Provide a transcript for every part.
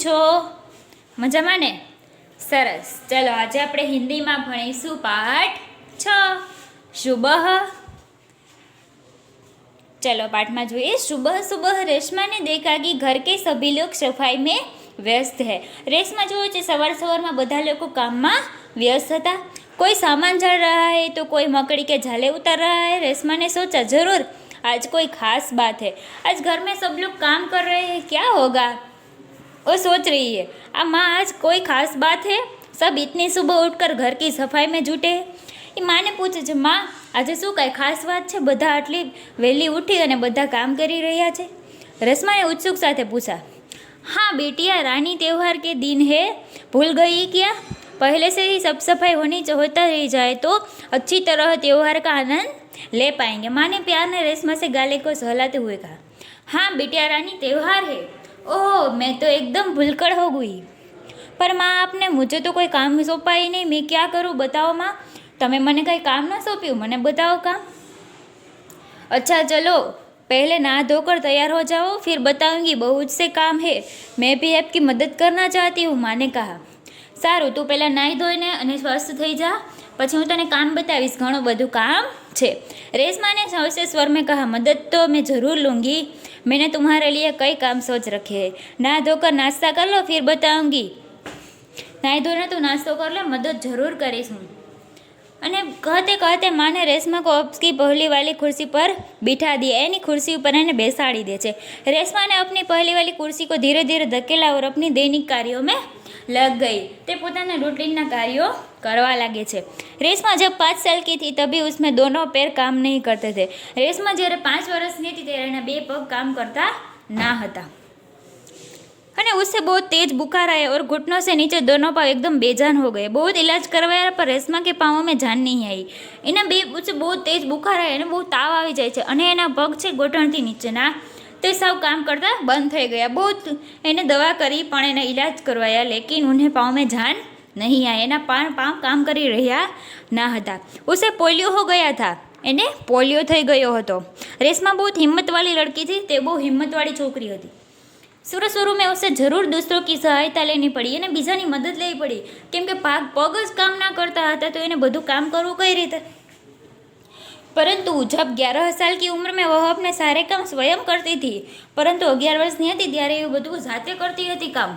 છો? મજામાં ને? સરસ. ચલો આજે આપણે હિન્દીમાં ભણીશું પાઠ 6 સુબહ. चलो पाठ में જોઈએ सुबह सुबह रेशमा ने देखा कि घर के सभी लोग सफाई में व्यस्त है। रेशमा જોયું છે સવાર સવારમાં બધા લોકો કામમાં व्यस्त હતા। कोई सामान झाड़ रहा है तो कोई मकड़ी के झाले उतार रहा है। रेशमा ने सोचा जरूर आज कोई खास बात है, आज घर में सब लोग काम कर रहे हैं, क्या होगा? वो सोच रही है आ माँ आज कोई खास बात है, सब इतनी सुबह उठकर घर की सफाई में जुटे हैं। એ માને પૂછે છે માં આજે શું કાંઈ ખાસ વાત છે, બધા આટલી વહેલી ઉઠી અને બધા કામ કરી રહ્યા છે? રેશમાને उत्सुक સાથે पूछा। हाँ बेटिया, रानी त्यौहार के दिन है, भूल गई क्या? पहले से ही सब सफाई होता रही जाए तो अच्छी तरह त्यौहार का आनंद ले पाएंगे। माँ ने प्यार ने रेशमा से गाले को सहलाते हुए कहा। हाँ बेटिया, रानी त्यौहार है। ओह, मैं तो एकदम भूलकर हो गई। पर माँ आपने मुझे तो कोई काम सौंपा ही नहीं, मैं क्या करूँ बताओ माँ? તમે મને કંઈ કામ ન સોંપ્યું, મને બતાવો કામ। अच्छा चलो पहले नहा धोकर तैयार हो जाओ, फिर बताऊंगी, बहुत से काम है, मैं भी आपकी मदद करना चाहती हूँ। माँ ने कहा। સારું, તું પહેલાં નાહી ધોઈને અને સ્વસ્થ થઈ જા, પછી હું તને કામ બતાવીશ, ઘણું બધું કામ છે। रेशमा ने हौसे स्वर में कहा। मदद तो मैं ज़रूर लूँगी, मैंने तुम्हारे लिए कई काम सोच रखे हैं। नहा धोकर नाश्ता कर लो, फिर बताऊंगी। નાહી ધોઈને તું નાસ્તો कर ले, मदद ज़रूर करीશ હું। અને कहते कहते माँ ने रेशमा को ऑफिस की पहली वाली कुर्सी पर बिठा दिया। एनी कुर्सी पर એને બેસાડી દે છે। रेशमा ने अपनी पहली वाली कुर्सी को धीरे धीरे धकेला और अपनी दैनिक कार्यों में लग गई। તે પોતાના રૂટીનના કાર્યો કરવા લાગે છે। रेशमा जब 5 साल की थी तभी उसमें दोनों पैर काम नहीं करते थे। रेशमा જ્યારે 5 વર્ષની હતી ત્યારે એના 2 પગ કામ કરતા ના હતા। અને उससे बहुत तेज बुखार आया और घुटनों से नीचे दोनों पाँव एकदम बेजान हो गए। बहुत इलाज करवाया पर रेशमा के पाँवों में जान नहीं आई। એના उससे बहुत तेज बुखार आया અને બહુ તાવ આવી જાય છે અને એના પગ છે ઘૂંટણથી નીચેના તે સાવ કામ કરતા બંધ થઈ ગયા। बहुत એને દવા કરી પણ એને इलाज करवाया लेकिन उन्हें पाँव में जान नहीं आई। એના પાँવ काम કરી રહ્યા ના હતા। उसे पोलियो हो गया था, એને પોલિયો થઈ ગયો હતો। રેશમા बहुत हिम्मतवाली लड़की थी, તે બહુ હિંમતવાળી છોકરી હતી। शुरू में उसे जरूर दूसरों की सहायता लेनी पड़ी, એને બીજાની મદદ લેવી પડી, કેમ કે પગ જ કામ ના કરતા હતા તો એને બધું કામ કરવું કઈ રીતે? परंतु जब 11 साल की उम्र में वह अपने सारे काम स्वयं करती थी, परंतु 11 વર્ષની હતી ત્યારે એ બધું જાતે કરતી હતી કામ।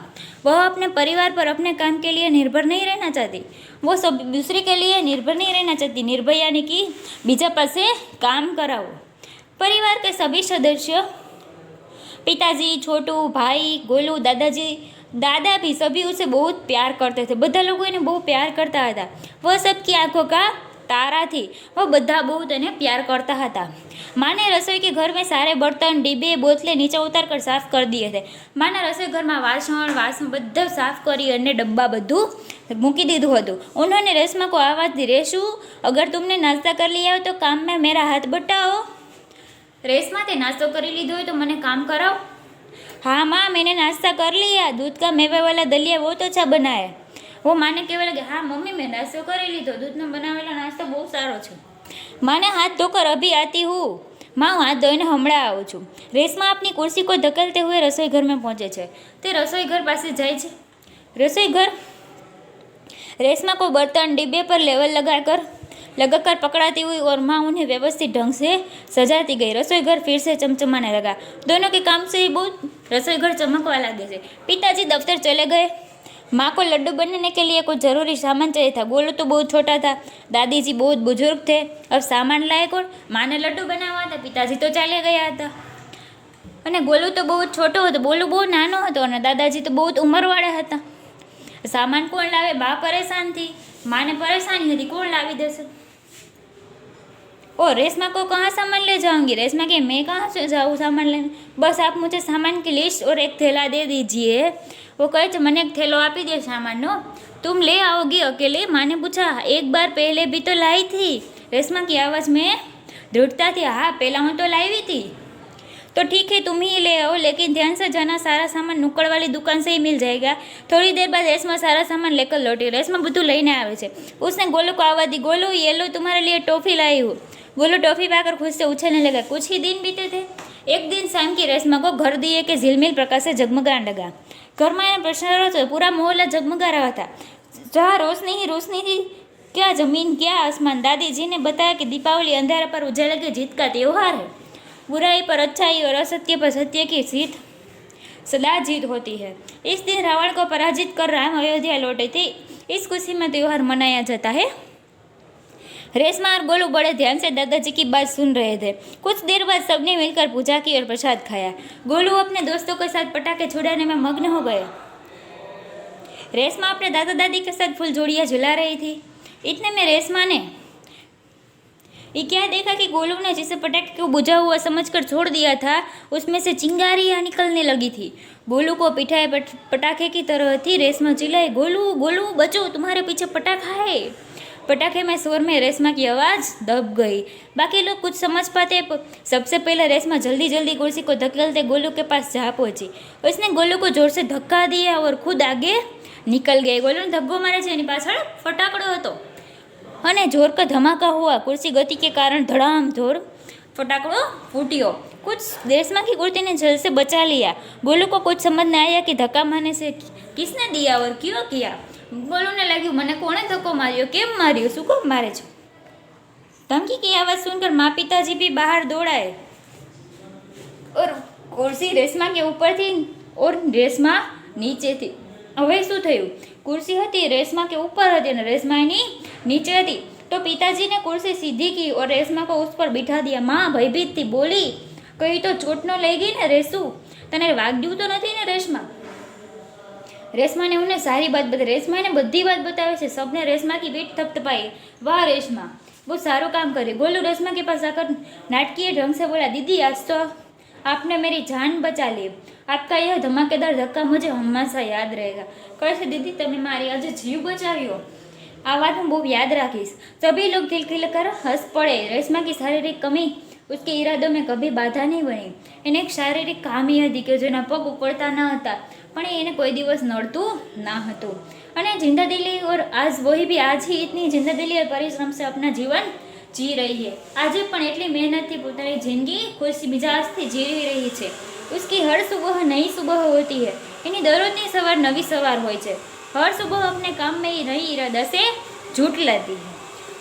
वह अपने परिवार पर अपने काम के लिए निर्भर नहीं रहना चाहती, वो सब दूसरे के लिए निर्भर नहीं रहना चाहती। निर्भर यानी कि बीजा पासे काम कराओ। परिवार के सभी सदस्य, पिताजी, छोटू, भाई, गोलू, दादाजी, दादा भी सभी उसे बहुत प्यार करते थे। બધા લોકો એને બહુ પ્યાર કરતા હતા। वह सबकी आंखों का तारा थी, वह બધા बहुत એને प्यार करता હતા। माँ ने रसोई के घर में सारे बर्तन, डिब्बे, बोतलें नीचे उतार कर साफ कर दिए थे। माँ ने रसोई घर में वासण બધા साफ કરી અને ડબ્બા બધું મૂકી દીધું હતું। उन्होंने रेशमा को आवाज़ दी, रेशू अगर तुमने नाश्ता कर लिया हो तो काम में मेरा हाथ बटाओ। रेशमा ते नाश्तो कर लीधो है तो मने काम कराओ। हाँ माँ, मैंने नाश्ता कर लिया, दूध का मेवे वाला दलिया बहुत अच्छा बना है। वो माँ ने कहने लगे, हाँ मम्मी मैं नाश्तो कर लीधो, दूध में बनावेला नाश्तो बहुत सारो छे। माँ ने हाथ धोकर अभी आती हूँ। माँ हाथ धोઈને હમણાં આવું છું। रेशमा अपनी कुर्सी को धकेलते हुए रसोई घर में पहुँचे छे। ते रसोई घर पासे जाए छे। रसोई घर रेशमा को बर्तन डिब्बे पर लेवल लगाकर पकड़ाती हुई और माँ उन्हें व्यवस्थित ढंग से सजाती गई। रसोई घर फिर से चमचमाने लगा। दोनों के काम से ही बहुत रसोई घर चमकवा लगे थे। पिताजी दफ्तर चले गए। माँ को लड्डू बनाने के लिए कुछ ज़रूरी सामान चाहिए था। गोलू तो बहुत छोटा था, दादी जी बहुत बुजुर्ग थे, अब सामान लाए कौन? माँ ने लड्डू बनावा था, पिताजी तो ચાલે ગયા હતા અને ગોલુ તો બહુ છોટો હતો, બોલુ બહુ નાનો હતો અને દાદાજી તો बहुत ઉંમરવાળા હતા। सामान कौन लावे? बा परेशान थी, माँ ने परेशानी थी, कौन लावी देશે? ओ रेशमा को कहाँ सामान ले जाऊंगी? रेशमा के मैं कहाँ से जाऊँ सामान लेने? बस आप मुझे सामान की लिस्ट और एक थैला दे दीजिए। वो कहे मैंने एक थैलो आपी दे सामान नो, तुम ले आओगी अकेले? माँ ने पूछा। एक बार पहले भी तो लाई थी। रेशमा की आवाज़ में दृढ़ता थी। हाँ पहला हूँ तो लाई थी। तो ठीक है तुम ही ले आओ, लेकिन ध्यान से जाना, सारा सामान नुक्कड़ वाली दुकान से ही मिल जाएगा। थोड़ी देर बाद रेशमा सारा सामान लेकर लौटी। रेशमा બધું લઈને આવે છે। उसने गोलू को आवाज़ दी, गोलू ये लो तुम्हारे लिए टॉफ़ी लाई हूँ। गोलू टॉफ़ी पाकर खुश से उछलने लगा। कुछ ही दिन बीते थे। एक दिन शाम की रेशमा को घर दिए के झिलमिल प्रकाश से जगमगाने लगा। घर में एने प्रश्न रहो तो पूरा मोहल्ला जगमगा रहा था। जहाँ रोशनी ही रोशनी थी, क्या जमीन क्या आसमान। दादी ने बताया कि दीपावली अंधेरा पर उजाले की जीत का त्योहार है। बुराई पर अच्छाई और असत्य पर सत्य की जीत सदा जीत होती है। इस दिन रावण को पराजित कर राम अयोध्या लौटे थे। इस खुशी में त्योहार मनाया जाता है। रेशमा और गोलू बड़े ध्यान से दादाजी की बात सुन रहे थे। कुछ देर बाद सबने मिलकर पूजा की और प्रसाद खाया। गोलू अपने दोस्तों के साथ पटाखे छुड़ाने में मग्न हो गए। रेशमा अपने दादा दादी के साथ फुलझड़ियाँ जला रही थी। इतने में रेशमा ने ये क्या देखा कि गोलू ने जिसे पटाखे को बुझा हुआ समझकर छोड़ दिया था, उसमें से चिंगारियाँ निकलने लगी थी। गोलू को पिटाए पटाखे की तरह थी। रेशमा चिल्लाई, गोलू गोलू बचो, तुम्हारे पीछे पटाखा है। पटाखे में शोर में रेशमा की आवाज़ दब गई। बाकी लोग कुछ समझ पाते। सबसे पहले रेशमा जल्दी जल्दी कुर्सी को धकेलते गोलू के पास जा पहुंची। उसने गोलू को जोर से धक्का दिया और खुद आगे निकल गए। गोलू ने धक्को मारे છે એની પાછળ ફટાકડો હતો અને जोर का धमाका हुआ। कुर्सी गति के कारण धड़ाम जोर फटाकड़ो फूटियो। कुछ रेशमा की कुर्ती ने जल से बचा लिया। गोलू को कुछ समझ नहीं आया कि धक्का मारने से किसने दिया और क्यों किया। गोलू ने लग्યું મને કોણે ધક્કો માર્યો, કેમ માર્યો, શું કામ મારે છે। धमकी की आवाज़ सुनकर माँ पिताजी भी बाहर दौड़ाए और कुर्सी रेशमा के ऊपर थी और रेशमा नीचे थी। હવે શું થયું? कुर्सी હતી रेशमा के ऊपर હતી और रेशमा एनी नीचे थी। तो पिताजी ने कुर्सी सीधी की और रेशमा को उस पर बिठा दिया। माँ भयभीत थी, बोली, कहीं तो चोट न लगी ने रेशू, तने वाग्યું तो नहीं ने रेशमा। रेशमा ने उन्हें सारी बात बताई। रेशमा ने बधी बात बताई है। सबने रेशमा की पीठ थपथपाई। वाह रेशमा, बहुत सारो काम करे। गोलू रेशमा के पास आकर नाटकीय ढंग से बोला, दीदी आज तो आपने मेरी जान बचा ली। आपका यह धमाकेदार धक्का मुझे हमेशा याद रहेगा। कैसे दीदी तने मारी आज जीव बचाव्यो, आ बात मैं बहुत याद राखीश। सभी लोग खिलखिलकर हंस पड़े। रेशमा की शारीरिक कमी उसके इरादों में कभी बाधा नहीं बनी। એને એક શારીરિક ખામી હતી કે જેના પગ ઉપડતા ન હતા, પણ એને કોઈ દિવસ નડતું ના હતું। અને जिंदादिली और आज वही भी आज ही इतनी जिंदादिली और परिश्रम से अपना जीवन जी रही है। आज પણ એટલી મહેનતથી પોતાની જિંદગી ખુશ મિજાજથી જીવી રહી છે। उसकी हर सुबह नई सुबह होती है। એની દરરોજની સવાર નવી સવાર હોય છે। हर सुबह अपने काम में ही नई इरादा से झूठ लाती है।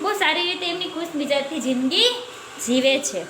બહુ સારી રીતે એમની ખુશ મિજાજથી જિંદગી જીવે છે।